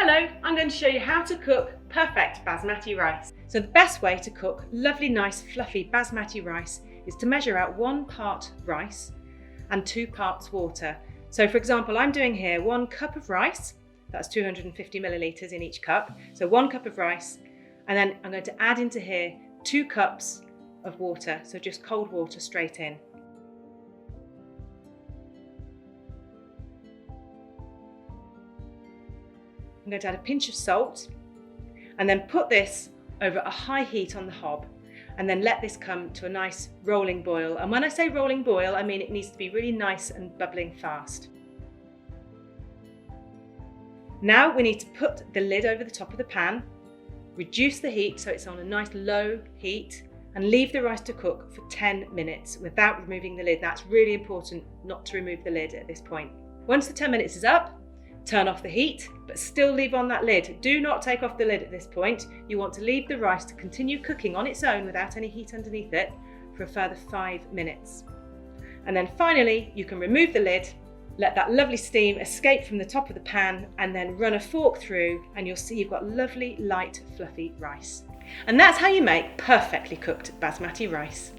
Hello, I'm going to show you how to cook perfect basmati rice. So the best way to cook lovely, nice, fluffy basmati rice is to measure out 1 part rice and 2 parts water. So for example, I'm doing here 1 cup of rice, that's 250 millilitres in each cup. So 1 cup of rice, and then I'm going to add into here 2 cups of water, so just cold water straight in. I'm going to add a pinch of salt and then put this over a high heat on the hob and then let this come to a nice rolling boil. And when I say rolling boil, I mean it needs to be really nice and bubbling fast. Now we need to put the lid over the top of the pan, reduce the heat so it's on a nice low heat, and leave the rice to cook for 10 minutes without removing the lid. That's really important not to remove the lid at this point. Once the 10 minutes is up, turn off the heat, but still leave on that lid. Do not take off the lid at this point. You want to leave the rice to continue cooking on its own without any heat underneath it for a further 5 minutes. And then finally, you can remove the lid, let that lovely steam escape from the top of the pan, and then run a fork through, and you'll see you've got lovely, light, fluffy rice. And that's how you make perfectly cooked basmati rice.